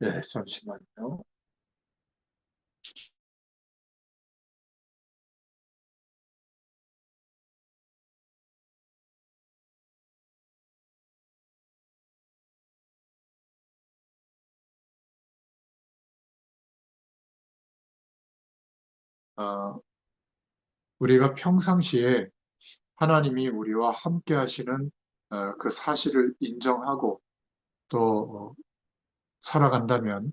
네, 잠시만요. 어, 우리가 평상시에 하나님이 우리와 함께 하시는 그 사실을 인정하고 또 살아간다면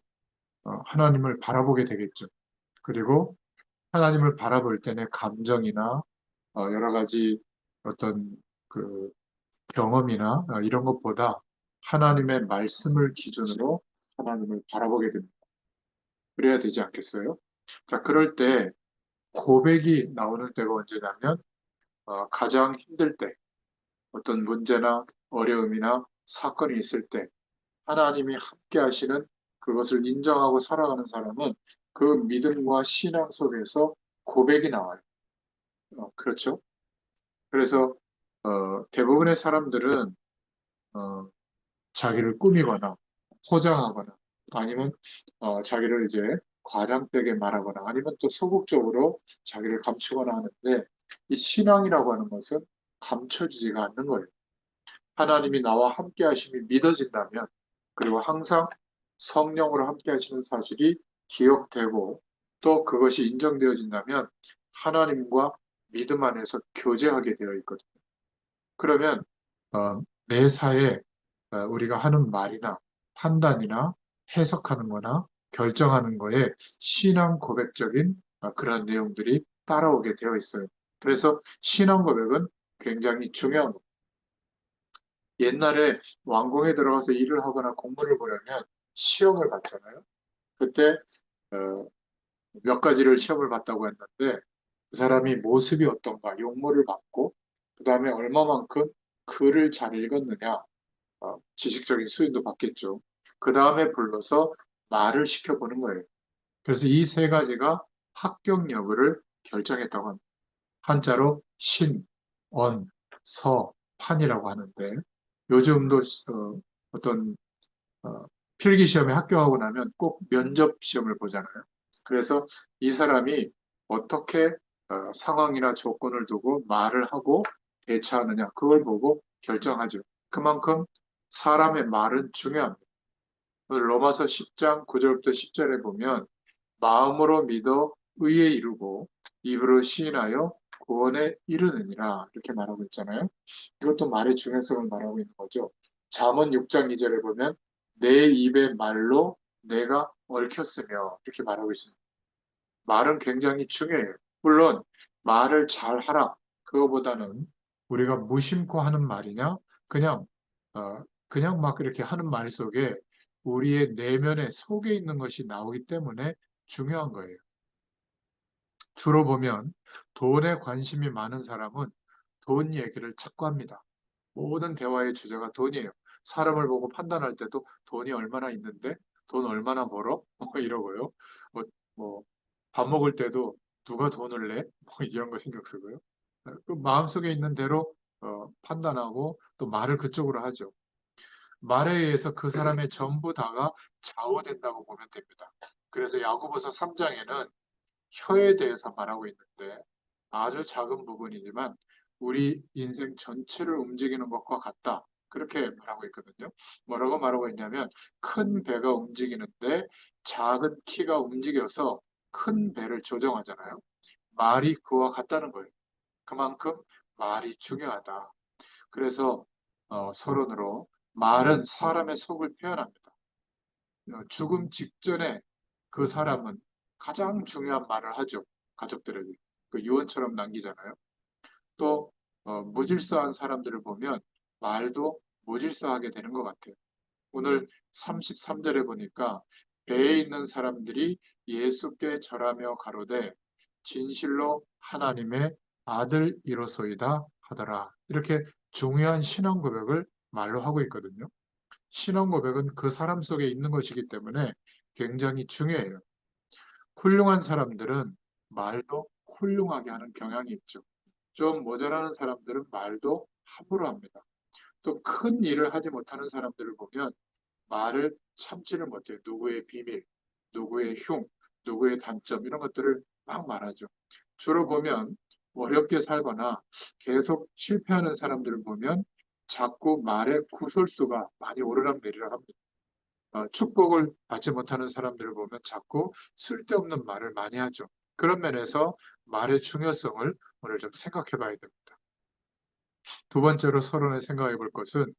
하나님을 바라보게 되겠죠. 그리고 하나님을 바라볼 때 내 감정이나 여러 가지 어떤 그 경험이나 이런 것보다 하나님의 말씀을 기준으로 하나님을 바라보게 됩니다. 그래야 되지 않겠어요? 자, 그럴 때 고백이 나오는 때가 언제냐면 가장 힘들 때, 어떤 문제나 어려움이나 사건이 있을 때 하나님이 함께 하시는 그것을 인정하고 살아가는 사람은 그 믿음과 신앙 속에서 고백이 나와요. 그렇죠? 그래서 대부분의 사람들은 어, 자기를 꾸미거나 포장하거나 아니면 자기를 이제 과장되게 말하거나 아니면 또 소극적으로 자기를 감추거나 하는데 이 신앙이라고 하는 것은 감춰지지가 않는 거예요. 하나님이 나와 함께 하심이 믿어진다면 그리고 항상 성령으로 함께 하시는 사실이 기억되고 또 그것이 인정되어진다면 하나님과 믿음 안에서 교제하게 되어 있거든요. 그러면 매사에 우리가 하는 말이나 판단이나 해석하는 거나 결정하는 거에 신앙 고백적인 그런 내용들이 따라오게 되어 있어요. 그래서 신앙 고백은 굉장히 중요한 거. 옛날에 왕궁에 들어가서 일을 하거나 공부를 보려면 시험을 봤잖아요. 그때 어, 몇 가지를 시험을 봤다고 했는데 그 사람이 모습이 어떤가, 용모를 받고 그 다음에 얼마만큼 글을 잘 읽었느냐, 지식적인 수준도 받겠죠. 그 다음에 불러서 말을 시켜보는 거예요. 그래서 이 세 가지가 합격 여부를 결정했다고 합니다. 한자로 신, 언, 서, 판이라고 하는데 요즘도 어떤 필기 시험에 합격하고 나면 꼭 면접 시험을 보잖아요. 그래서 이 사람이 어떻게 상황이나 조건을 두고 말을 하고 대처하느냐 그걸 보고 결정하죠. 그만큼 사람의 말은 중요합니다. 로마서 10장 9절부터 10절에 보면 마음으로 믿어 의에 이르고 입으로 시인하여 구원에 이르느니라 이렇게 말하고 있잖아요. 이것도 말의 중요성을 말하고 있는 거죠. 잠언 6장 2절에 보면 내 입의 말로 내가 얽혔으며 이렇게 말하고 있습니다. 말은 굉장히 중요해요. 물론 말을 잘 하라 그거보다는 우리가 무심코 하는 말이냐 그냥 그냥 막 이렇게 하는 말 속에 우리의 내면에 속에 있는 것이 나오기 때문에 중요한 거예요. 주로 보면 돈에 관심이 많은 사람은 돈 얘기를 자꾸 합니다. 모든 대화의 주제가 돈이에요. 사람을 보고 판단할 때도 돈이 얼마나 있는데, 돈 얼마나 벌어? 뭐 이러고요. 뭐, 뭐, 밥 먹을 때도 누가 돈을 내? 뭐 이런 거 신경 쓰고요. 그 마음속에 있는 대로 판단하고 또 말을 그쪽으로 하죠. 말에 의해서 그 사람의 전부 다가 좌우된다고 보면 됩니다. 그래서 야고보서 3장에는 혀에 대해서 말하고 있는데 아주 작은 부분이지만 우리 인생 전체를 움직이는 것과 같다. 그렇게 말하고 있거든요. 뭐라고 말하고 있냐면 큰 배가 움직이는데 작은 키가 움직여서 큰 배를 조정하잖아요. 말이 그와 같다는 거예요. 그만큼 말이 중요하다. 그래서 서론으로 말은 사람의 속을 표현합니다. 죽음 직전에 그 사람은 가장 중요한 말을 하죠. 가족들에게. 그 유언처럼 남기잖아요. 또 무질서한 사람들을 보면 말도 무질서하게 되는 것 같아요. 오늘 33절에 보니까 배에 있는 사람들이 예수께 절하며 가로되 진실로 하나님의 아들이로소이다 하더라. 이렇게 중요한 신앙 고백을 말로 하고 있거든요. 신앙 고백은 그 사람 속에 있는 것이기 때문에 굉장히 중요해요. 훌륭한 사람들은 말도 훌륭하게 하는 경향이 있죠. 좀 모자라는 사람들은 말도 함부로 합니다. 또 큰 일을 하지 못하는 사람들을 보면 말을 참지를 못해요. 누구의 비밀, 누구의 흉, 누구의 단점 이런 것들을 막 말하죠. 주로 보면 어렵게 살거나 계속 실패하는 사람들을 보면 자꾸 말의 구설수가 많이 오르락내리락 합니다. 축복을 받지 못하는 사람들을 보면 자꾸 쓸데없는 말을 많이 하죠. 그런 면에서 말의 중요성을 오늘 좀 생각해 봐야 됩니다. 두 번째로 서론에 생각해 볼 것은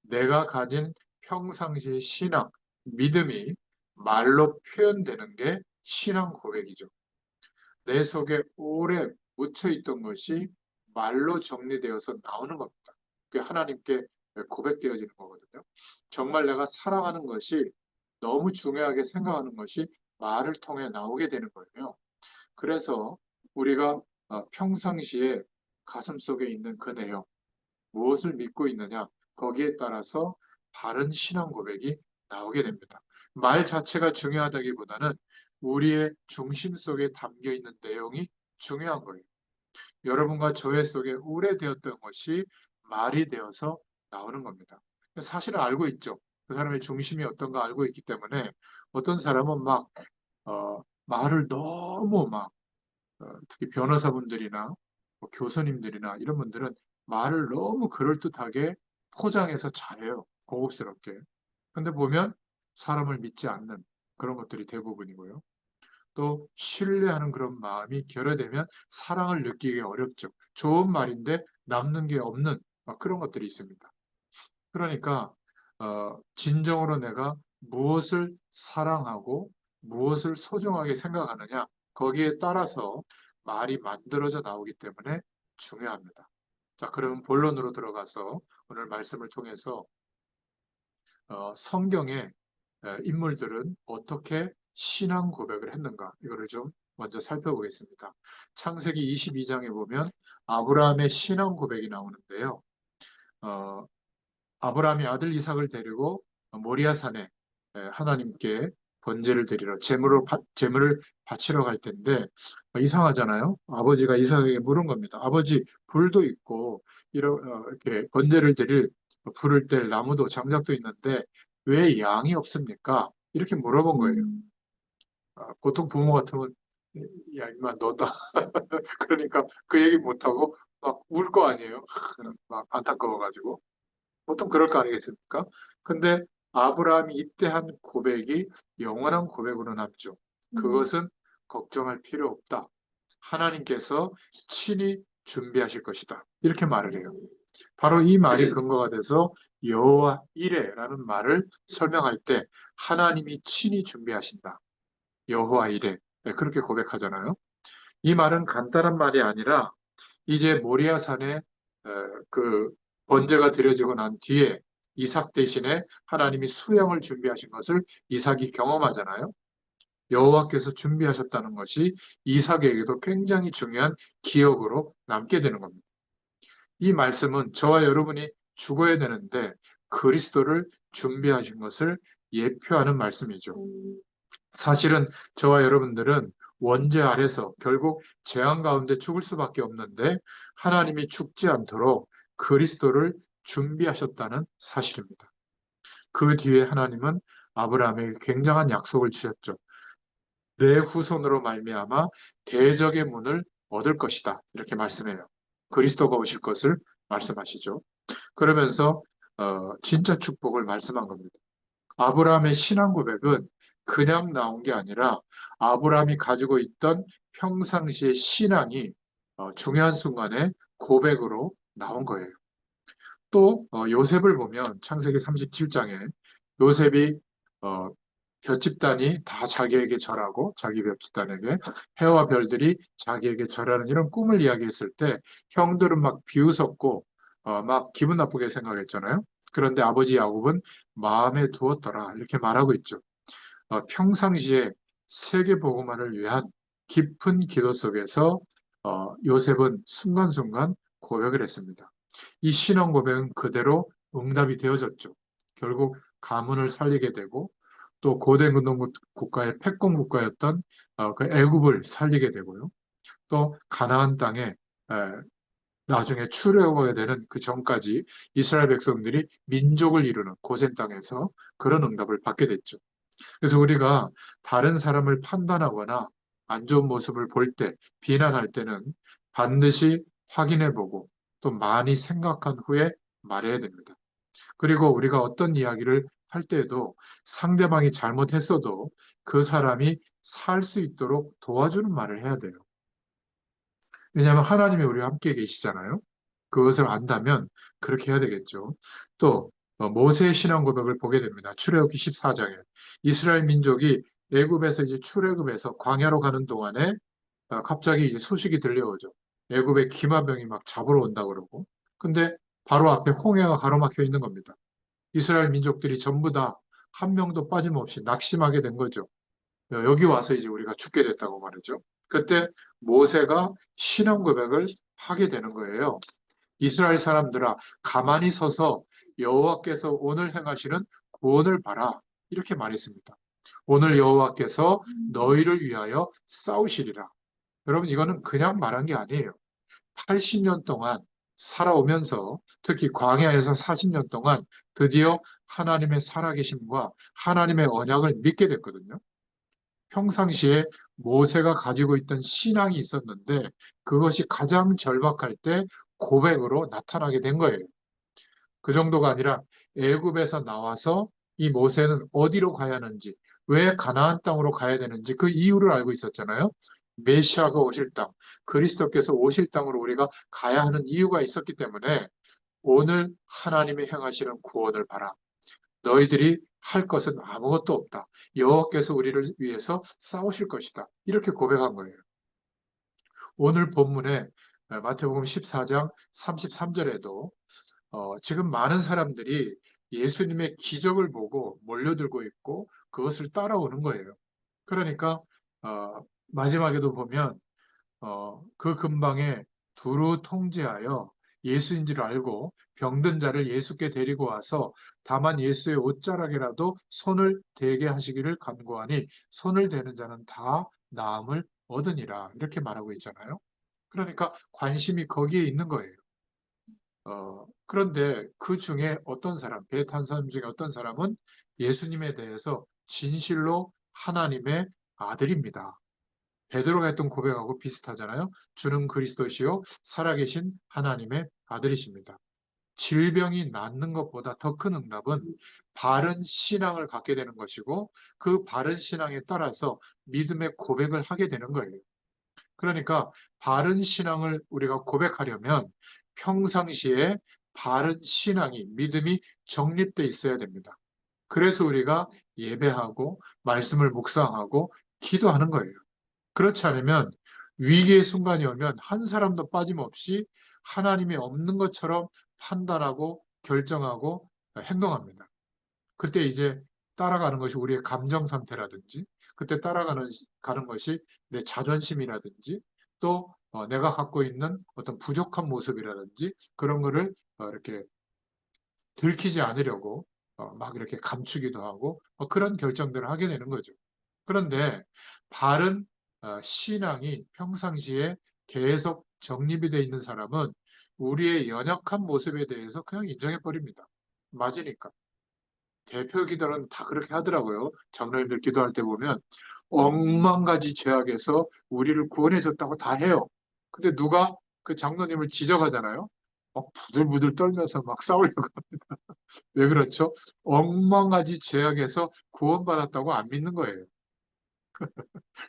내가 가진 평상시의 신앙, 믿음이 말로 표현되는 게 신앙 고백이죠. 내 속에 오래 묻혀 있던 것이 말로 정리되어서 나오는 겁니다. 그게 하나님께 고백되어지는 거거든요. 정말 내가 사랑하는 것이 너무 중요하게 생각하는 것이 말을 통해 나오게 되는 거예요. 그래서 우리가 평상시에 가슴속에 있는 그 내용, 무엇을 믿고 있느냐, 거기에 따라서 바른 신앙 고백이 나오게 됩니다. 말 자체가 중요하다기보다는 우리의 중심 속에 담겨 있는 내용이 중요한 거예요. 여러분과 저의 속에 오래되었던 것이 말이 되어서 나오는 겁니다. 사실은 알고 있죠. 그 사람의 중심이 어떤가 알고 있기 때문에 어떤 사람은 막 말을 너무 막 특히 변호사분들이나 뭐 교수님들이나 이런 분들은 말을 너무 그럴듯하게 포장해서 잘해요. 고급스럽게. 근데 보면 사람을 믿지 않는 그런 것들이 대부분이고요. 또 신뢰하는 그런 마음이 결여되면 사랑을 느끼기 어렵죠. 좋은 말인데 남는 게 없는 그런 것들이 있습니다. 그러니까 진정으로 내가 무엇을 사랑하고 무엇을 소중하게 생각하느냐 거기에 따라서 말이 만들어져 나오기 때문에 중요합니다. 자, 그럼 본론으로 들어가서 오늘 말씀을 통해서 성경의 인물들은 어떻게 신앙 고백을 했는가 이거를 좀 먼저 살펴보겠습니다. 창세기 22장에 보면 아브라함의 신앙 고백이 나오는데요. 어, 아브라함이 아들 이삭을 데리고 모리아 산에 하나님께 번제를 드리러 제물을 바치러 갈 텐데 이상하잖아요. 아버지가 이삭에게 물은 겁니다. 아버지 불도 있고 이렇게 번제를 드릴 불을 뗄 나무도 장작도 있는데 왜 양이 없습니까? 이렇게 물어본 거예요. 보통 부모 같으면 야 임마 너다 그러니까 그 얘기 못하고 막 울 거 아니에요. 막 안타까워가지고. 보통 그럴 거 아니겠습니까? 근데 아브라함이 이때 한 고백이 영원한 고백으로 남죠. 그것은 걱정할 필요 없다. 하나님께서 친히 준비하실 것이다. 이렇게 말을 해요. 바로 이 말이 근거가 돼서 여호와 이레라는 말을 설명할 때 하나님이 친히 준비하신다. 여호와 이레. 네, 그렇게 고백하잖아요. 이 말은 간단한 말이 아니라 이제 모리아 산에 그 번제가 드려지고 난 뒤에 이삭 대신에 하나님이 수양을 준비하신 것을 이삭이 경험하잖아요. 여호와께서 준비하셨다는 것이 이삭에게도 굉장히 중요한 기억으로 남게 되는 겁니다. 이 말씀은 저와 여러분이 죽어야 되는데 그리스도를 준비하신 것을 예표하는 말씀이죠. 사실은 저와 여러분들은 원죄 아래서 결국 재앙 가운데 죽을 수밖에 없는데 하나님이 죽지 않도록 그리스도를 준비하셨다는 사실입니다. 그 뒤에 하나님은 아브라함에게 굉장한 약속을 주셨죠. 내 후손으로 말미암아 대적의 문을 얻을 것이다. 이렇게 말씀해요. 그리스도가 오실 것을 말씀하시죠. 그러면서 진짜 축복을 말씀한 겁니다. 아브라함의 신앙 고백은 그냥 나온 게 아니라 아브라함이 가지고 있던 평상시의 신앙이 중요한 순간에 고백으로 나온 거예요. 또 요셉을 보면 창세기 37장에 요셉이 어, 볏집단이 다 자기에게 절하고 자기 볏집단에게 해와 별들이 자기에게 절하는 이런 꿈을 이야기했을 때 형들은 막 비웃었고 막 기분 나쁘게 생각했잖아요. 그런데 아버지 야곱은 마음에 두었더라 이렇게 말하고 있죠. 평상시에 세계 복음화를 위한 깊은 기도 속에서 요셉은 순간순간 고백을 했습니다. 이 신앙 고백은 그대로 응답이 되어졌죠. 결국 가문을 살리게 되고 또 고대 근동 국가의 패권 국가였던 그 애굽을 살리게 되고요. 또 가나안 땅에 나중에 출애굽하게 되는 그 전까지 이스라엘 백성들이 민족을 이루는 고센 땅에서 그런 응답을 받게 됐죠. 그래서 우리가 다른 사람을 판단하거나 안 좋은 모습을 볼 때, 비난할 때는 반드시 확인해 보고 또 많이 생각한 후에 말해야 됩니다. 그리고 우리가 어떤 이야기를 할 때에도 상대방이 잘못했어도 그 사람이 살 수 있도록 도와주는 말을 해야 돼요. 왜냐하면 하나님이 우리와 함께 계시잖아요. 그것을 안다면 그렇게 해야 되겠죠. 또 모세의 신앙 고백을 보게 됩니다. 출애굽기 14장에 이스라엘 민족이 애굽에서 이제 출애굽에서 광야로 가는 동안에 갑자기 이제 소식이 들려오죠. 애굽에 기마병이 막 잡으러 온다 그러고. 근데 바로 앞에 홍해가 가로막혀 있는 겁니다. 이스라엘 민족들이 전부 다 한 명도 빠짐없이 낙심하게 된 거죠. 여기 와서 이제 우리가 죽게 됐다고 말이죠. 그때 모세가 신앙 고백을 하게 되는 거예요. 이스라엘 사람들아, 가만히 서서 여호와께서 오늘 행하시는 구원을 봐라. 이렇게 말했습니다. 오늘 여호와께서 너희를 위하여 싸우시리라. 여러분, 이거는 그냥 말한 게 아니에요. 80년 동안 살아오면서 특히 광야에서 40년 동안 드디어 하나님의 살아계심과 하나님의 언약을 믿게 됐거든요. 평상시에 모세가 가지고 있던 신앙이 있었는데 그것이 가장 절박할 때 고백으로 나타나게 된 거예요. 그 정도가 아니라 애굽에서 나와서 이 모세는 어디로 가야 하는지, 왜 가나안 땅으로 가야 되는지 그 이유를 알고 있었잖아요. 메시아가 오실 땅, 그리스도께서 오실 땅으로 우리가 가야 하는 이유가 있었기 때문에 오늘 하나님이 행하시는 구원을 봐라. 너희들이 할 것은 아무것도 없다. 여호와께서 우리를 위해서 싸우실 것이다. 이렇게 고백한 거예요. 오늘 본문에 마태복음 14장 33절에도 지금 많은 사람들이 예수님의 기적을 보고 몰려들고 있고 그것을 따라오는 거예요. 그러니까 마지막에도 보면 그 근방에 두루 통제하여 예수인 줄 알고 병든 자를 예수께 데리고 와서 다만 예수의 옷자락이라도 손을 대게 하시기를 간구하니 손을 대는 자는 다 나음을 얻으니라 이렇게 말하고 있잖아요. 그러니까 관심이 거기에 있는 거예요. 그런데 그 중에 어떤 사람, 배 탄 사람 중에 어떤 사람은 예수님에 대해서 진실로 하나님의 아들입니다. 베드로가 했던 고백하고 비슷하잖아요. 주는 그리스도시요 살아계신 하나님의 아들이십니다. 질병이 낫는 것보다 더 큰 응답은 바른 신앙을 갖게 되는 것이고 그 바른 신앙에 따라서 믿음의 고백을 하게 되는 거예요. 그러니까 바른 신앙을 우리가 고백하려면 평상시에 바른 신앙이 믿음이 정립돼 있어야 됩니다. 그래서 우리가 예배하고 말씀을 묵상하고 기도하는 거예요. 그렇지 않으면 위기의 순간이 오면 한 사람도 빠짐없이 하나님이 없는 것처럼 판단하고 결정하고 행동합니다. 그때 이제 따라가는 것이 우리의 감정 상태라든지 그때 가는 것이 내 자존심이라든지 또 내가 갖고 있는 어떤 부족한 모습이라든지 그런 거를 이렇게 들키지 않으려고 막 이렇게 감추기도 하고 그런 결정들을 하게 되는 거죠. 그런데 바른 신앙이 평상시에 계속 정립이 되어 있는 사람은 우리의 연약한 모습에 대해서 그냥 인정해 버립니다. 맞으니까. 대표 기도는 다 그렇게 하더라고요. 장로님들 기도할 때 보면 억만 가지 죄악에서 우리를 구원해 줬다고 다 해요. 근데 누가 그 장로님을 지적하잖아요. 막 부들부들 떨면서 막 싸우려고. 왜 그렇죠? 억만 가지 죄악에서 구원받았다고 안 믿는 거예요.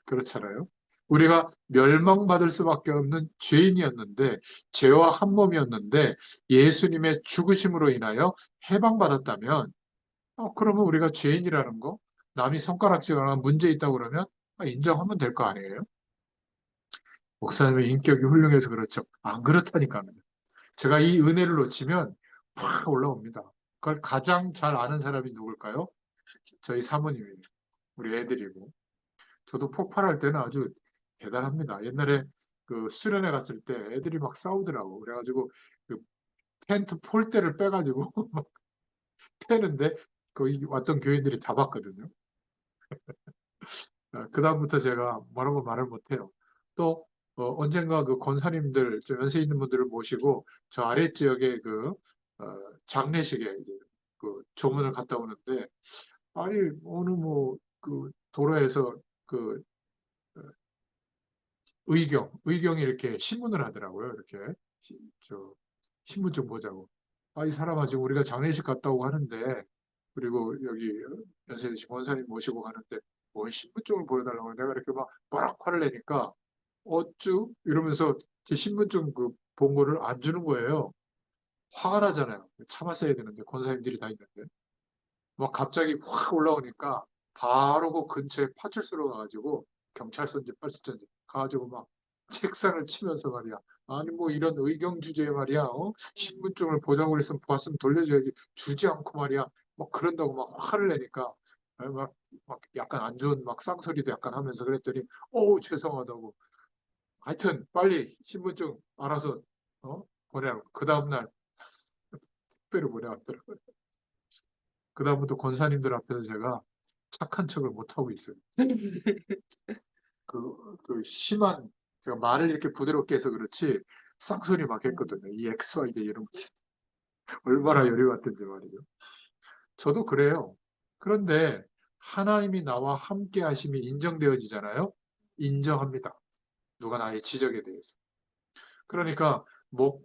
그렇잖아요. 우리가 멸망받을 수밖에 없는 죄인이었는데, 죄와 한 몸이었는데, 예수님의 죽으심으로 인하여 해방받았다면, 그러면 우리가 죄인이라는 거, 남이 손가락질하거나 문제 있다고 그러면 인정하면 될 거 아니에요? 목사님의 인격이 훌륭해서 그렇죠. 안 그렇다니까요. 제가 이 은혜를 놓치면 확 올라옵니다. 그걸 가장 잘 아는 사람이 누굴까요? 저희 사모님이에요. 우리 애들이고. 저도 폭발할 때는 아주 대단합니다. 옛날에 그 수련회 갔을 때 애들이 막 싸우더라고. 그래가지고 그 텐트 폴대를 빼가지고 막 패는데 거기 왔던 교인들이 다 봤거든요. 그다음부터 제가 뭐라고 말을 못해요. 또 언젠가 그 권사님들, 저 연세 있는 분들을 모시고 저 아래 지역에 어, 장례식에 이제 그 조문을 갔다 오는데, 아니, 어느 도로에서 그 의경이 이렇게 신문을 하더라고요. 이렇게, 저, 신문 좀 보자고. 아, 이 사람아, 지금 우리가 장례식 갔다 오고 하는데, 그리고 여기 연세 드신 권사님 모시고 가는데, 뭐 신분증을 보여달라고 내가 이렇게 막 화를 내니까, 어쭈? 이러면서 제 신분증 그 본거를 안 주는 거예요. 화가 나잖아요. 참았어야 되는데, 권사님들이 다 있는데. 막 갑자기 확 올라오니까 바로 그 근처에 파출소로 가가지고 경찰서인지派出所인지 가가지고 막 책상을 치면서 말이야. 아니 뭐 이런 의경 주제에 말이야. 신분증을 보자고 그랬으면 보았으면 돌려줘야지. 주지 않고 말이야. 막 그런다고 막 화를 내니까 막 약간 안 좋은 막 쌍소리도 약간 하면서 그랬더니 어우 죄송하다고. 하여튼 빨리 신분증 알아서 보내라고. 그 다음날 택배로 보내왔더라고요. 그 다음부터 권사님들 앞에서 제가 착한 척을 못 하고 있어요. 그 심한 제가 말을 이렇게 부드럽게 해서 그렇지 쌍소리 막 했거든요. 이 XYZ 이런 거 얼마나 열이 왔던지 말이죠. 저도 그래요. 그런데 하나님이 나와 함께 하심이 인정되어지잖아요. 인정합니다. 누가 나의 지적에 대해서. 그러니까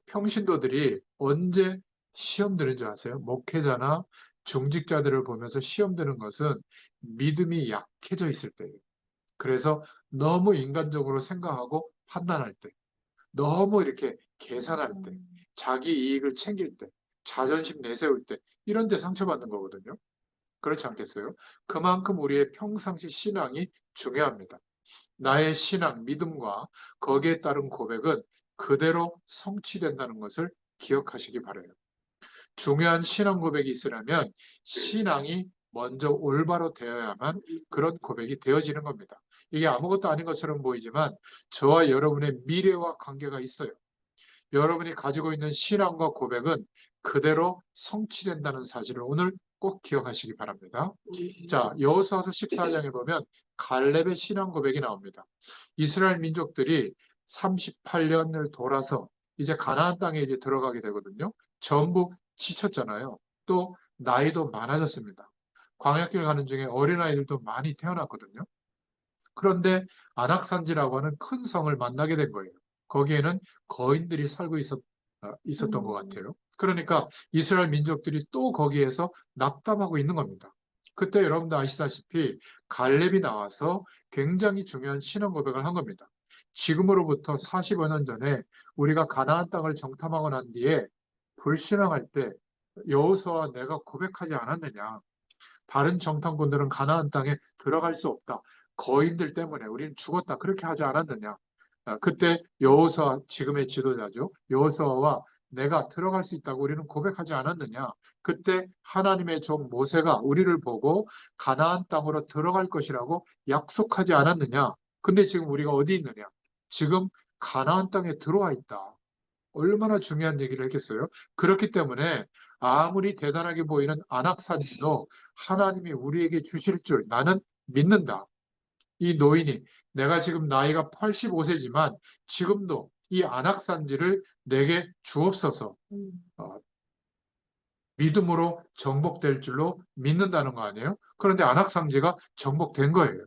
평신도들이 언제 시험 드는 줄 아세요? 목회자나 중직자들을 보면서 시험 드는 것은 믿음이 약해져 있을 때예요. 그래서 너무 인간적으로 생각하고 판단할 때, 너무 이렇게 계산할 때, 자기 이익을 챙길 때, 자존심 내세울 때, 이런 데 상처받는 거거든요. 그렇지 않겠어요? 그만큼 우리의 평상시 신앙이 중요합니다. 나의 신앙, 믿음과 거기에 따른 고백은 그대로 성취된다는 것을 기억하시기 바라요. 중요한 신앙 고백이 있으려면 신앙이 먼저 올바로 되어야만 그런 고백이 되어지는 겁니다. 이게 아무것도 아닌 것처럼 보이지만 저와 여러분의 미래와 관계가 있어요. 여러분이 가지고 있는 신앙과 고백은 그대로 성취된다는 사실을 오늘 꼭 기억하시기 바랍니다. 자, 여호수아서 14장에 보면 갈렙의 신앙 고백이 나옵니다. 이스라엘 민족들이 38년을 돌아서 이제 가나안 땅에 이제 들어가게 되거든요. 전부 지쳤잖아요. 또 나이도 많아졌습니다. 광야길 가는 중에 어린아이들도 많이 태어났거든요. 그런데 안악산지라고 하는 큰 성을 만나게 된 거예요. 거기에는 거인들이 살고 있었던 것 같아요. 그러니까 이스라엘 민족들이 또 거기에서 낙담하고 있는 겁니다. 그때 여러분도 아시다시피 갈렙이 나와서 굉장히 중요한 신앙 고백을 한 겁니다. 지금으로부터 40여 년 전에 우리가 가나안 땅을 정탐하고 난 뒤에 불신앙할 때 여호수아와 내가 고백하지 않았느냐. 다른 정탐꾼들은 가나안 땅에 들어갈 수 없다. 거인들 때문에 우리는 죽었다. 그렇게 하지 않았느냐. 그때 여호수아 지금의 지도자죠. 여호수아와 내가 들어갈 수 있다고 우리는 고백하지 않았느냐. 그때 하나님의 종 모세가 우리를 보고 가나안 땅으로 들어갈 것이라고 약속하지 않았느냐. 근데 지금 우리가 어디 있느냐. 지금 가나안 땅에 들어와 있다. 얼마나 중요한 얘기를 했겠어요? 그렇기 때문에 아무리 대단하게 보이는 안악산지도 하나님이 우리에게 주실 줄 나는 믿는다. 이 노인이 내가 지금 나이가 85세지만 지금도 이 안악산지를 내게 주옵소서 어, 믿음으로 정복될 줄로 믿는다는 거 아니에요? 그런데 안악산지가 정복된 거예요.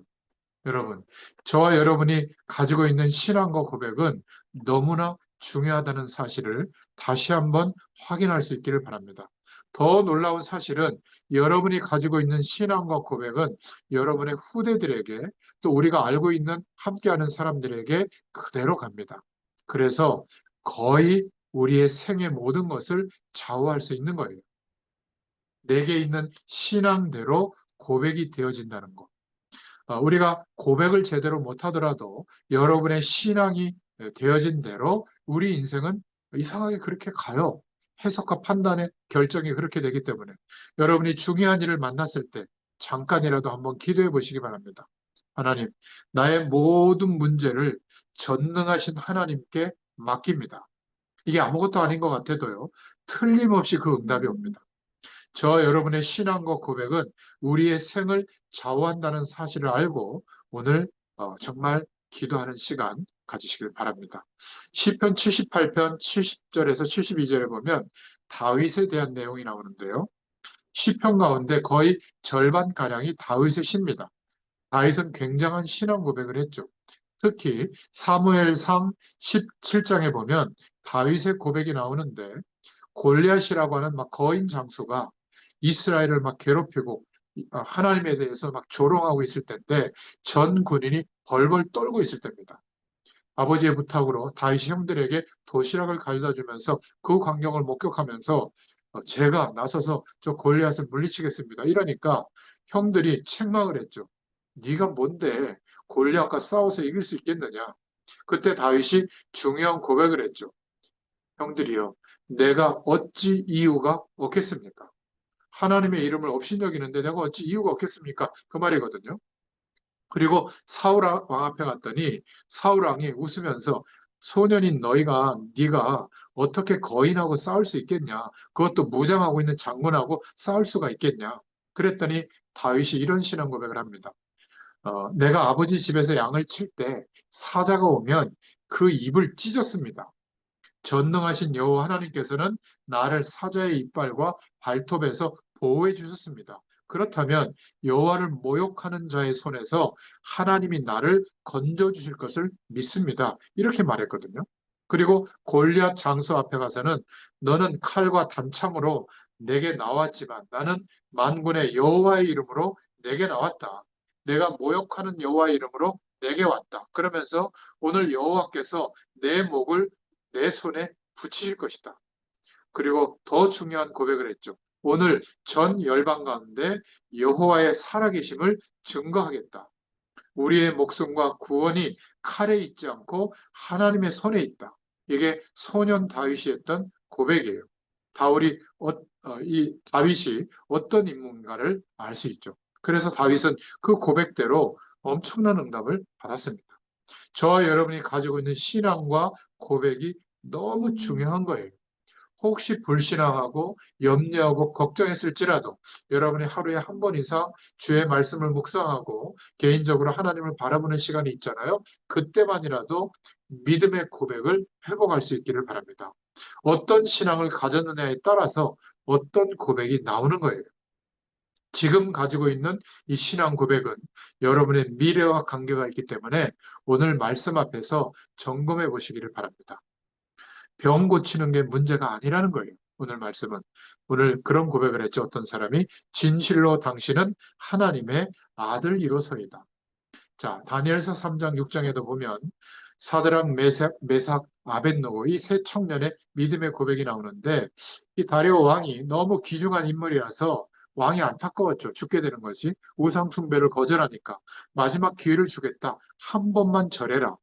여러분, 저와 여러분이 가지고 있는 신앙과 고백은 너무나 중요하다는 사실을 다시 한번 확인할 수 있기를 바랍니다. 더 놀라운 사실은 여러분이 가지고 있는 신앙과 고백은 여러분의 후대들에게 또 우리가 알고 있는 함께하는 사람들에게 그대로 갑니다. 그래서 거의 우리의 생의 모든 것을 좌우할 수 있는 거예요. 내게 있는 신앙대로 고백이 되어진다는 것. 우리가 고백을 제대로 못하더라도 여러분의 신앙이 되어진 대로 우리 인생은 이상하게 그렇게 가요. 해석과 판단의 결정이 그렇게 되기 때문에 여러분이 중요한 일을 만났을 때 잠깐이라도 한번 기도해 보시기 바랍니다. 하나님, 나의 모든 문제를 전능하신 하나님께 맡깁니다. 이게 아무것도 아닌 것 같아도요. 틀림없이 그 응답이 옵니다. 저와 여러분의 신앙과 고백은 우리의 생을 좌우한다는 사실을 알고 오늘 정말 기도하는 시간 가지시길 바랍니다. 시편 78편 70절에서 72절에 보면 다윗에 대한 내용이 나오는데요. 시편 가운데 거의 절반가량이 다윗의 시입니다. 다윗은 굉장한 신앙 고백을 했죠. 특히 사무엘상 17장에 보면 다윗의 고백이 나오는데 골리앗이라고 하는 막 거인 장수가 이스라엘을 막 괴롭히고 하나님에 대해서 막 조롱하고 있을 때인데 전 군인이 벌벌 떨고 있을 때입니다. 아버지의 부탁으로 다윗이 형들에게 도시락을 가져다 주면서 그 광경을 목격하면서 제가 나서서 저 골리앗을 물리치겠습니다. 이러니까 형들이 책망을 했죠. 네가 뭔데 골리앗과 싸워서 이길 수 있겠느냐? 그때 다윗이 중요한 고백을 했죠. 형들이요, 내가 어찌 이유가 없겠습니까? 하나님의 이름을 업신여기는데 내가 어찌 이유가 없겠습니까? 그 말이거든요. 그리고 사울 왕 앞에 갔더니 사울 왕이 웃으면서 소년인 네가 어떻게 거인하고 싸울 수 있겠냐? 그것도 무장하고 있는 장군하고 싸울 수가 있겠냐? 그랬더니 다윗이 이런 신앙 고백을 합니다. 내가 아버지 집에서 양을 칠 때 사자가 오면 그 입을 찢었습니다. 전능하신 여호와 하나님께서는 나를 사자의 이빨과 발톱에서 보호해 주셨습니다. 그렇다면 여호와를 모욕하는 자의 손에서 하나님이 나를 건져 주실 것을 믿습니다. 이렇게 말했거든요. 그리고 골리앗 장수 앞에 가서는 너는 칼과 단창으로 내게 나왔지만 나는 만군의 여호와의 이름으로 내게 나왔다. 내가 모욕하는 여호와의 이름으로 내게 왔다. 그러면서 오늘 여호와께서 내 목을 내 손에 붙이실 것이다. 그리고 더 중요한 고백을 했죠. 오늘 전 열방 가운데 여호와의 살아계심을 증거하겠다. 우리의 목숨과 구원이 칼에 있지 않고 하나님의 손에 있다. 이게 소년 다윗이 했던 고백이에요. 이 다윗이 어떤 인물인가를 알 수 있죠. 그래서 다윗은 그 고백대로 엄청난 응답을 받았습니다. 저와 여러분이 가지고 있는 신앙과 고백이 너무 중요한 거예요. 혹시 불신앙하고 염려하고 걱정했을지라도 여러분이 하루에 한 번 이상 주의 말씀을 묵상하고 개인적으로 하나님을 바라보는 시간이 있잖아요. 그때만이라도 믿음의 고백을 회복할 수 있기를 바랍니다. 어떤 신앙을 가졌느냐에 따라서 어떤 고백이 나오는 거예요. 지금 가지고 있는 이 신앙 고백은 여러분의 미래와 관계가 있기 때문에 오늘 말씀 앞에서 점검해 보시기를 바랍니다. 병 고치는 게 문제가 아니라는 거예요. 오늘 말씀은. 오늘 그런 고백을 했죠. 어떤 사람이 진실로 당신은 하나님의 아들이로서이다. 자, 다니엘서 3장 6장에도 보면 사드락, 메삭, 아벳노고 이 세 청년의 믿음의 고백이 나오는데 이 다리오 왕이 너무 귀중한 인물이라서 왕이 안타까웠죠. 죽게 되는 것이 우상 숭배를 거절하니까 마지막 기회를 주겠다. 한 번만 절해라.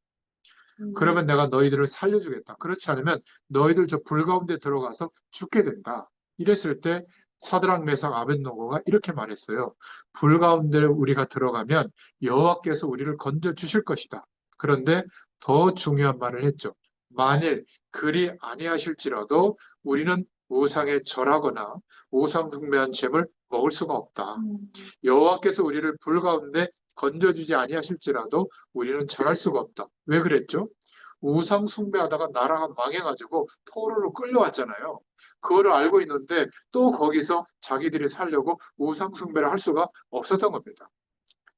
그러면 내가 너희들을 살려주겠다. 그렇지 않으면 너희들 저 불 가운데 들어가서 죽게 된다. 이랬을 때 사드락, 메삭, 아벳노고가 이렇게 말했어요. 불 가운데 우리가 들어가면 여호와께서 우리를 건져 주실 것이다. 그런데 더 중요한 말을 했죠. 만일 그리 아니하실지라도 우리는 우상에 절하거나 우상 숭배한 잼을 먹을 수가 없다. 여호와께서 우리를 불 가운데 건져주지 아니하실지라도 우리는 절할 수가 없다. 왜 그랬죠? 우상 숭배하다가 나라가 망해가지고 포로로 끌려왔잖아요. 그거를 알고 있는데 또 거기서 자기들이 살려고 우상 숭배를 할 수가 없었던 겁니다.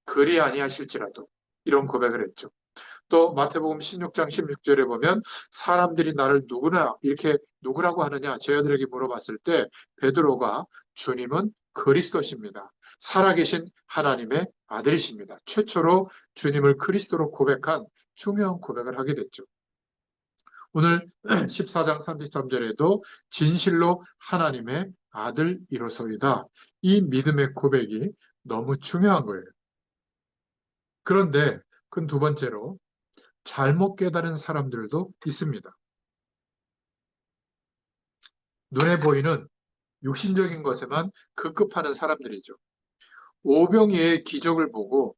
그리 아니하실지라도 이런 고백을 했죠. 또 마태복음 16장 16절에 보면 사람들이 나를 누구라고 하느냐 제 아들에게 물어봤을 때 베드로가 주님은 그리스도십니다. 살아계신 하나님의 아들이십니다. 최초로 주님을 그리스도로 고백한 중요한 고백을 하게 됐죠. 오늘 14장 33절에도 진실로 하나님의 아들이로소이다. 이 믿음의 고백이 너무 중요한 거예요. 그런데 그 두 번째로 잘못 깨달은 사람들도 있습니다. 눈에 보이는 육신적인 것에만 급급하는 사람들이죠. 오병이의 기적을 보고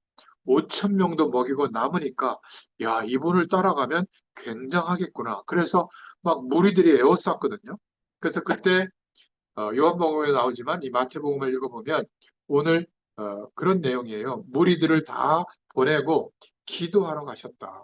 5천 명도 먹이고 남으니까 야, 이분을 따라가면 굉장하겠구나. 그래서 막 무리들이 에워쌌거든요. 그래서 그때 요한복음에 나오지만 이 마태복음을 읽어보면 오늘 그런 내용이에요. 무리들을 다 보내고 기도하러 가셨다.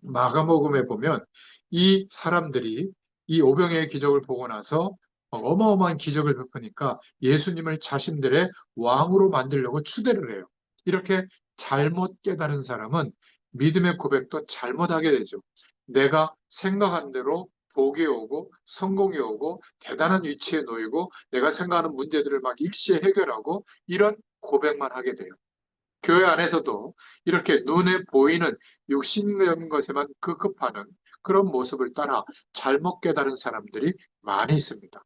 마가복음에 보면 이 사람들이 이 오병이의 기적을 보고 나서 어마어마한 기적을 베푸니까 예수님을 자신들의 왕으로 만들려고 추대를 해요. 이렇게 잘못 깨달은 사람은 믿음의 고백도 잘못하게 되죠. 내가 생각한 대로 복이 오고 성공이 오고 대단한 위치에 놓이고 내가 생각하는 문제들을 막 일시에 해결하고 이런 고백만 하게 돼요. 교회 안에서도 이렇게 눈에 보이는 육신적인 것에만 급급하는 그런 모습을 따라 잘못 깨달은 사람들이 많이 있습니다.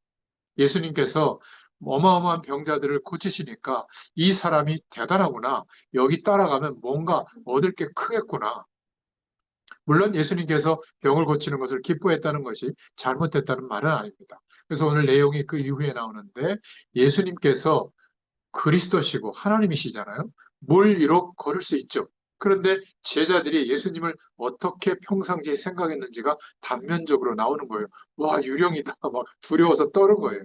예수님께서 어마어마한 병자들을 고치시니까 이 사람이 대단하구나. 여기 따라가면 뭔가 얻을 게 크겠구나. 물론 예수님께서 병을 고치는 것을 기뻐했다는 것이 잘못됐다는 말은 아닙니다. 그래서 오늘 내용이 그 이후에 나오는데 예수님께서 그리스도시고 하나님이시잖아요. 물 위로 걸을 수 있죠. 그런데 제자들이 예수님을 어떻게 평상시에 생각했는지가 단면적으로 나오는 거예요. 와, 유령이다. 막 두려워서 떠는 거예요.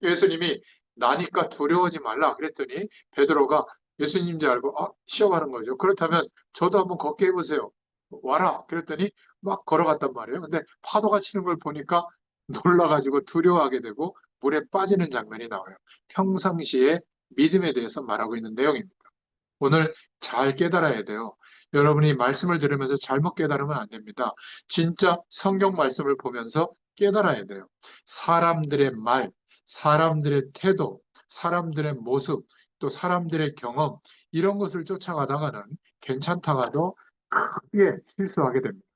예수님이 나니까 두려워하지 말라 그랬더니 베드로가 예수님인 줄 알고 시험하는 거죠. 그렇다면 저도 한번 걷게 해보세요. 와라. 그랬더니 막 걸어갔단 말이에요. 근데 파도가 치는 걸 보니까 놀라가지고 두려워하게 되고 물에 빠지는 장면이 나와요. 평상시에 믿음에 대해서 말하고 있는 내용입니다. 오늘 잘 깨달아야 돼요. 여러분이 말씀을 들으면서 잘못 깨달으면 안 됩니다. 진짜 성경 말씀을 보면서 깨달아야 돼요. 사람들의 말, 사람들의 태도, 사람들의 모습, 또 사람들의 경험, 이런 것을 쫓아가다가는 괜찮다가도 크게 실수하게 됩니다.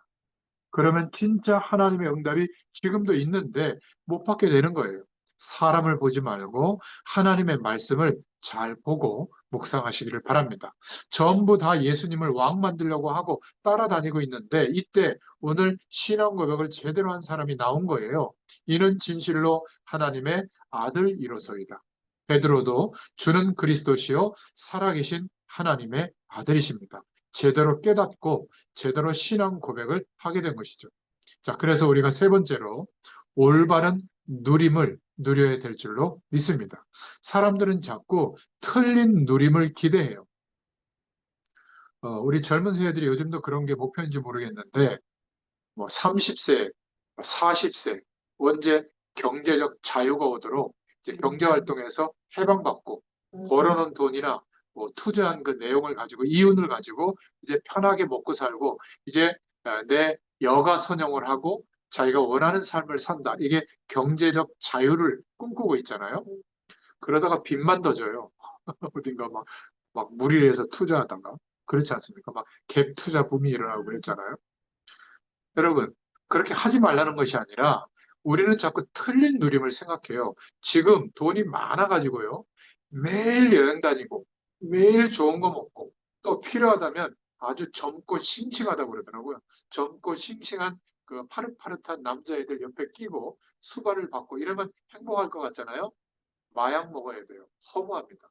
그러면 진짜 하나님의 응답이 지금도 있는데 못 받게 되는 거예요. 사람을 보지 말고 하나님의 말씀을 잘 보고 묵상하시기를 바랍니다. 전부 다 예수님을 왕 만들려고 하고 따라다니고 있는데 이때 오늘 신앙 고백을 제대로 한 사람이 나온 거예요. 이는 진실로 하나님의 아들이로소이다. 베드로도 주는 그리스도시요 살아계신 하나님의 아들이십니다. 제대로 깨닫고 제대로 신앙 고백을 하게 된 것이죠. 자, 그래서 우리가 세 번째로 올바른 누림을 누려야 될 줄로 믿습니다. 사람들은 자꾸 틀린 누림을 기대해요. 우리 젊은 세대들이 요즘도 그런 게 목표인지 모르겠는데, 뭐 30세, 40세, 언제 경제적 자유가 오도록 이제 경제활동에서 해방받고 벌어놓은 돈이나 뭐 투자한 그 내용을 가지고 이윤을 가지고 이제 편하게 먹고 살고 이제 내 여가 선용을 하고 자기가 원하는 삶을 산다. 이게 경제적 자유를 꿈꾸고 있잖아요. 그러다가 빚만 더 져요. 어딘가 막 무리해서 투자하다가 그렇지 않습니까? 막 갭 투자 붐이 일어나고 그랬잖아요. 여러분, 그렇게 하지 말라는 것이 아니라 우리는 자꾸 틀린 누림을 생각해요. 지금 돈이 많아가지고요. 매일 여행 다니고, 매일 좋은 거 먹고, 또 필요하다면 아주 젊고 싱싱하다고 그러더라고요. 젊고 싱싱한 그 파릇파릇한 남자애들 옆에 끼고 수발을 받고 이러면 행복할 것 같잖아요. 마약 먹어야 돼요. 허무합니다.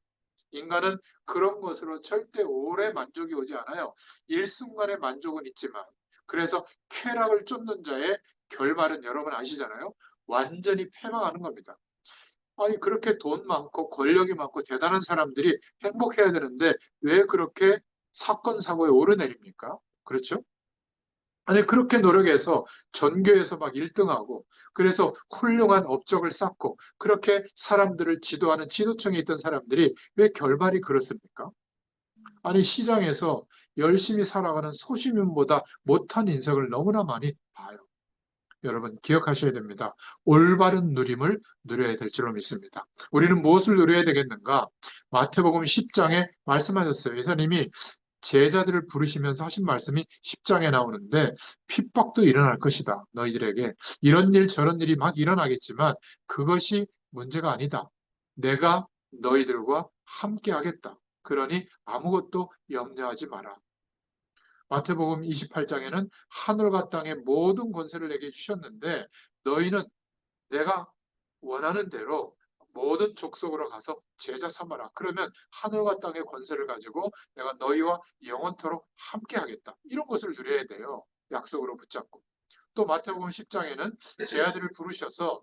인간은 그런 것으로 절대 오래 만족이 오지 않아요. 일순간의 만족은 있지만, 그래서 쾌락을 쫓는 자의 결말은 여러분 아시잖아요. 완전히 패망하는 겁니다. 아니, 그렇게 돈 많고 권력이 많고 대단한 사람들이 행복해야 되는데 왜 그렇게 사건, 사고에 오르내립니까? 그렇죠? 아니, 그렇게 노력해서 전교에서 막 1등하고, 그래서 훌륭한 업적을 쌓고, 그렇게 사람들을 지도하는 지도층에 있던 사람들이 왜 결말이 그렇습니까? 아니, 시장에서 열심히 살아가는 소시민보다 못한 인생을 너무나 많이 봐요. 여러분, 기억하셔야 됩니다. 올바른 누림을 누려야 될 줄로 믿습니다. 우리는 무엇을 누려야 되겠는가? 마태복음 10장에 말씀하셨어요. 예수님이 제자들을 부르시면서 하신 말씀이 10장에 나오는데 핍박도 일어날 것이다. 너희들에게. 이런 일 저런 일이 막 일어나겠지만 그것이 문제가 아니다. 내가 너희들과 함께 하겠다. 그러니 아무것도 염려하지 마라. 마태복음 28장에는 하늘과 땅의 모든 권세를 내게 주셨는데 너희는 내가 원하는 대로 모든 족속으로 가서 제자 삼아라. 그러면 하늘과 땅의 권세를 가지고 내가 너희와 영원토록 함께 하겠다. 이런 것을 누려야 돼요. 약속으로 붙잡고. 또 마태복음 10장에는 제 아들을 부르셔서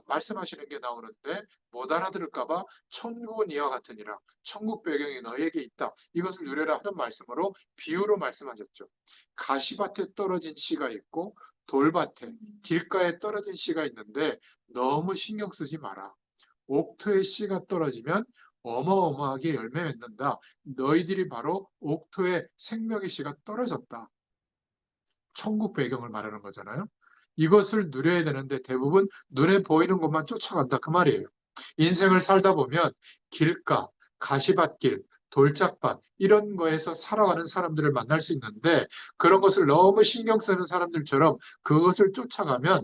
말씀하시는 게 나오는데 못 알아들을까봐 천국은 이와 같으니라. 천국 배경이 너에게 있다. 이것을 누려라 하는 말씀으로 비유로 말씀하셨죠. 가시밭에 떨어진 씨가 있고 돌밭에 길가에 떨어진 씨가 있는데 너무 신경 쓰지 마라. 옥토에 씨가 떨어지면 어마어마하게 열매 맺는다. 너희들이 바로 옥토에 생명의 씨가 떨어졌다. 천국 배경을 말하는 거잖아요. 이것을 누려야 되는데 대부분 눈에 보이는 것만 쫓아간다 그 말이에요. 인생을 살다 보면 길가, 가시밭길, 돌짝밭 이런 거에서 살아가는 사람들을 만날 수 있는데 그런 것을 너무 신경 쓰는 사람들처럼 그것을 쫓아가면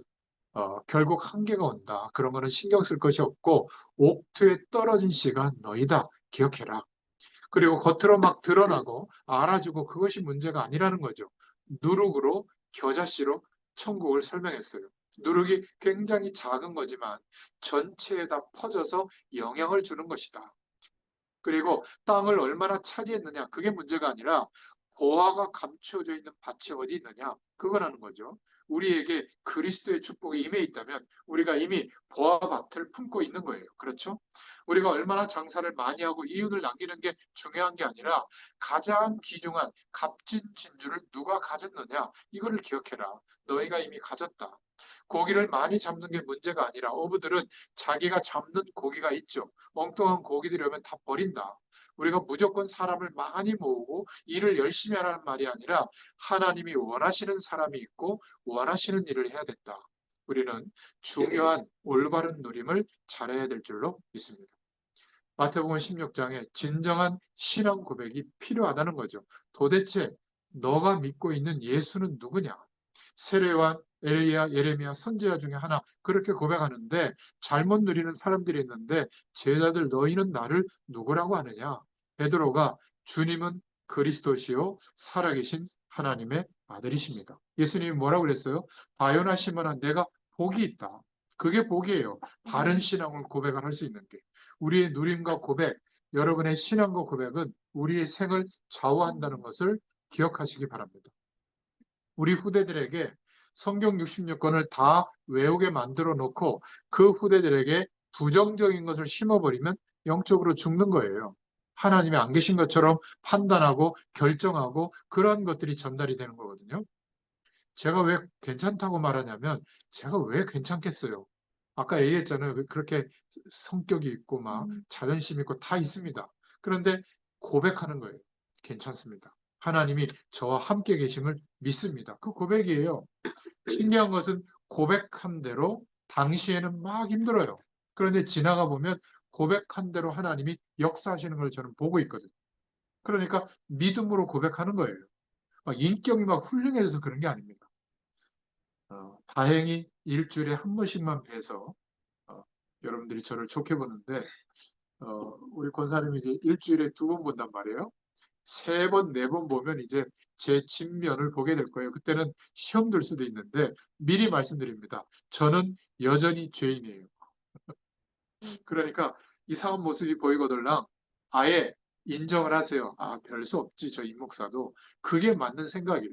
결국 한계가 온다. 그런 거는 신경 쓸 것이 없고 옥토에 떨어진 씨가 너희다. 기억해라. 그리고 겉으로 막 드러나고 알아주고 그것이 문제가 아니라는 거죠. 누룩으로 겨자씨로 천국을 설명했어요. 누룩이 굉장히 작은 거지만 전체에다 퍼져서 영향을 주는 것이다. 그리고 땅을 얼마나 차지했느냐 그게 문제가 아니라 보화가 감추어져 있는 밭이 어디 있느냐 그거라는 거죠. 우리에게 그리스도의 축복이 임해 있다면 우리가 이미 보화밭을 품고 있는 거예요. 그렇죠? 우리가 얼마나 장사를 많이 하고 이윤을 남기는 게 중요한 게 아니라 가장 귀중한 값진 진주를 누가 가졌느냐 이거를 기억해라. 너희가 이미 가졌다. 고기를 많이 잡는 게 문제가 아니라 어부들은 자기가 잡는 고기가 있죠. 엉뚱한 고기들이 오면 다 버린다. 우리가 무조건 사람을 많이 모으고 일을 열심히 하라는 말이 아니라 하나님이 원하시는 사람이 있고 원하시는 일을 해야 된다. 우리는 중요한 올바른 누림을 잘해야 될 줄로 믿습니다. 마태복음 16장에 진정한 신앙 고백이 필요하다는 거죠. 도대체 너가 믿고 있는 예수는 누구냐? 세례와 엘리야, 예레미야, 선지자 중에 하나 그렇게 고백하는데 잘못 누리는 사람들이 있는데 제자들 너희는 나를 누구라고 하느냐? 베드로가 주님은 그리스도시요 살아계신 하나님의 아들이십니다. 예수님이 뭐라고 그랬어요? 바요나 시몬아 내가 복이 있다. 그게 복이에요. 바른 신앙을 고백을 할 수 있는 게. 우리의 누림과 고백, 여러분의 신앙과 고백은 우리의 생을 좌우한다는 것을 기억하시기 바랍니다. 우리 후대들에게 성경 66권을 다 외우게 만들어 놓고 그 후대들에게 부정적인 것을 심어버리면 영적으로 죽는 거예요. 하나님이 안 계신 것처럼 판단하고 결정하고 그런 것들이 전달이 되는 거거든요. 제가 왜 괜찮다고 말하냐면 제가 왜 괜찮겠어요? 아까 얘기했잖아요. 그렇게 성격이 있고 막 자존심 있고 다 있습니다. 그런데 고백하는 거예요. 괜찮습니다. 하나님이 저와 함께 계심을 믿습니다. 그 고백이에요. 신기한 것은 고백한 대로 당시에는 막 힘들어요. 그런데 지나가 보면 고백한 대로 하나님이 역사하시는 걸 저는 보고 있거든요. 그러니까 믿음으로 고백하는 거예요. 인격이 막 훌륭해져서 그런 게 아닙니다. 다행히 일주일에 한 번씩만 뵈서 여러분들이 저를 좋게 보는데 우리 권사님이 이제 일주일에 2번 본단 말이에요. 3번, 4번 보면 이제 제 진면을 보게 될 거예요. 그때는 시험 들 수도 있는데 미리 말씀드립니다. 저는 여전히 죄인이에요. 그러니까 이상한 모습이 보이거들랑 아예 인정을 하세요. 아, 별 수 없지, 저 임목사도. 그게 맞는 생각이에요.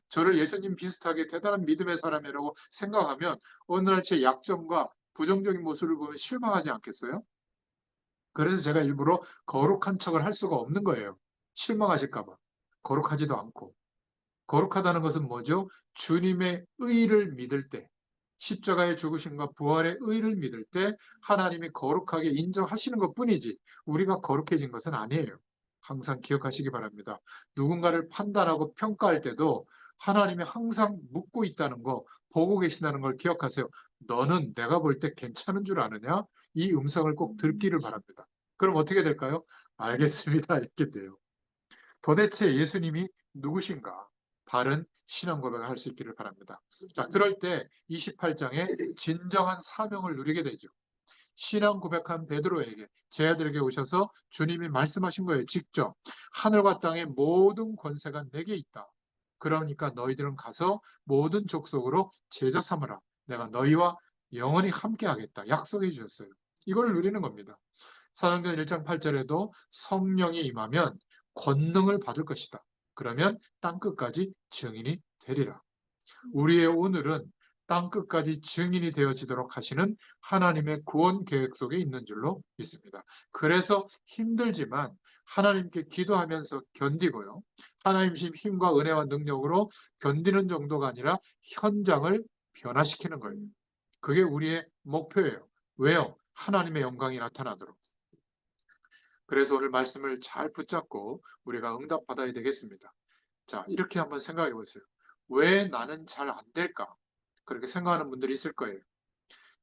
저를 예수님 비슷하게 대단한 믿음의 사람이라고 생각하면 어느 날 제 약점과 부정적인 모습을 보면 실망하지 않겠어요? 그래서 제가 일부러 거룩한 척을 할 수가 없는 거예요. 실망하실까 봐. 거룩하지도 않고. 거룩하다는 것은 뭐죠? 주님의 의를 믿을 때, 십자가의 죽으심과 부활의 의를 믿을 때 하나님이 거룩하게 인정하시는 것뿐이지 우리가 거룩해진 것은 아니에요. 항상 기억하시기 바랍니다. 누군가를 판단하고 평가할 때도 하나님이 항상 묻고 있다는 거, 보고 계신다는 걸 기억하세요. 너는 내가 볼 때 괜찮은 줄 아느냐? 이 음성을 꼭 듣기를 바랍니다. 그럼 어떻게 될까요? 알겠습니다. 이렇게 돼요. 도대체 예수님이 누구신가? 바른 신앙 고백을 할 수 있기를 바랍니다. 자, 그럴 때 28장에 진정한 사명을 누리게 되죠. 신앙 고백한 베드로에게 제 아들에게 오셔서 주님이 말씀하신 거예요. 직접 하늘과 땅의 모든 권세가 내게 있다. 그러니까 너희들은 가서 모든 족속으로 제자 삼으라. 내가 너희와 영원히 함께 하겠다. 약속해 주셨어요. 이걸 누리는 겁니다. 사도행전 1장 8절에도 성령이 임하면 권능을 받을 것이다. 그러면 땅끝까지 증인이 되리라. 우리의 오늘은 땅끝까지 증인이 되어지도록 하시는 하나님의 구원 계획 속에 있는 줄로 믿습니다. 그래서 힘들지만 하나님께 기도하면서 견디고요. 하나님 힘과 은혜와 능력으로 견디는 정도가 아니라 현장을 변화시키는 거예요. 그게 우리의 목표예요. 왜요? 하나님의 영광이 나타나도록. 그래서 오늘 말씀을 잘 붙잡고 우리가 응답받아야 되겠습니다. 자, 이렇게 한번 생각해 보세요. 왜 나는 잘 안 될까? 그렇게 생각하는 분들이 있을 거예요.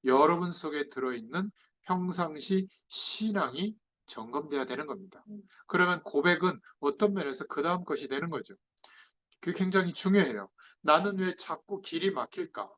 여러분 속에 들어있는 평상시 신앙이 점검돼야 되는 겁니다. 그러면 고백은 어떤 면에서 그 다음 것이 되는 거죠. 그게 굉장히 중요해요. 나는 왜 자꾸 길이 막힐까?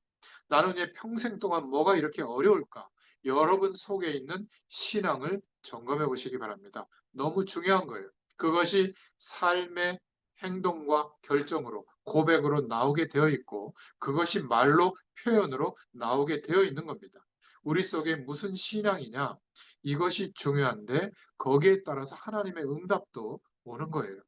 나는 왜 평생 동안 뭐가 이렇게 어려울까? 여러분 속에 있는 신앙을 점검해 보시기 바랍니다. 너무 중요한 거예요. 그것이 삶의 행동과 결정으로, 고백으로 나오게 되어 있고, 그것이 말로, 표현으로 나오게 되어 있는 겁니다. 우리 속에 무슨 신앙이냐? 이것이 중요한데, 거기에 따라서 하나님의 응답도 오는 거예요.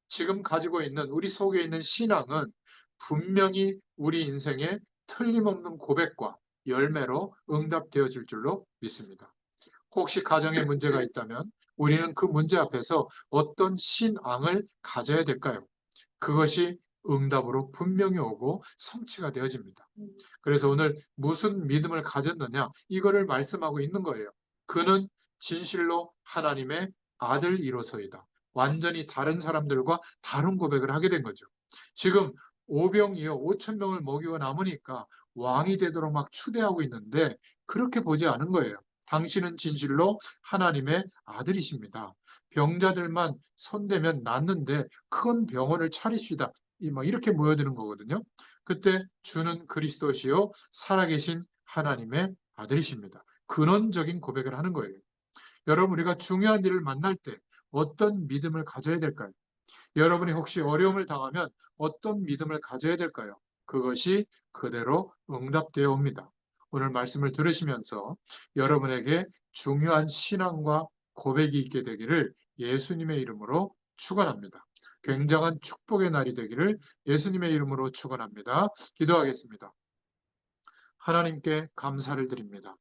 지금 가지고 있는 우리 속에 있는 신앙은 분명히 우리 인생의 틀림없는 고백과 열매로 응답되어질 줄로 믿습니다. 혹시 가정에 문제가 있다면 우리는 그 문제 앞에서 어떤 신앙을 가져야 될까요? 그것이 응답으로 분명히 오고 성취가 되어집니다. 그래서 오늘 무슨 믿음을 가졌느냐 이거를 말씀하고 있는 거예요. 그는 진실로 하나님의 아들이로서이다. 완전히 다른 사람들과 다른 고백을 하게 된 거죠. 지금 오병이어 5천 명을 먹이고 남으니까 왕이 되도록 막 추대하고 있는데 그렇게 보지 않은 거예요. 당신은 진실로 하나님의 아들이십니다. 병자들만 손대면 낫는데 큰 병원을 차리시다. 이렇게 모여드는 거거든요. 그때 주는 그리스도시요 살아계신 하나님의 아들이십니다. 근원적인 고백을 하는 거예요. 여러분 우리가 중요한 일을 만날 때 어떤 믿음을 가져야 될까요? 여러분이 혹시 어려움을 당하면 어떤 믿음을 가져야 될까요? 그것이 그대로 응답되어 옵니다. 오늘 말씀을 들으시면서 여러분에게 중요한 신앙과 고백이 있게 되기를 예수님의 이름으로 축원합니다. 굉장한 축복의 날이 되기를 예수님의 이름으로 축원합니다. 기도하겠습니다. 하나님께 감사를 드립니다.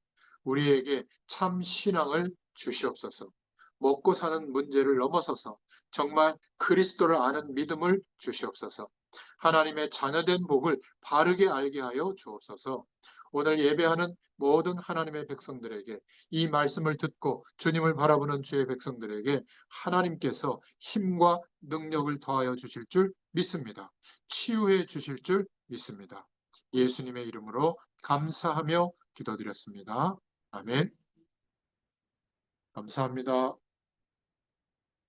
우리에게 참 신앙을 주시옵소서. 먹고 사는 문제를 넘어서서 정말 그리스도를 아는 믿음을 주시옵소서. 하나님의 자녀된 복을 바르게 알게 하여 주옵소서. 오늘 예배하는 모든 하나님의 백성들에게 이 말씀을 듣고 주님을 바라보는 주의 백성들에게 하나님께서 힘과 능력을 더하여 주실 줄 믿습니다. 치유해 주실 줄 믿습니다. 예수님의 이름으로 감사하며 기도드렸습니다. 아멘. 감사합니다.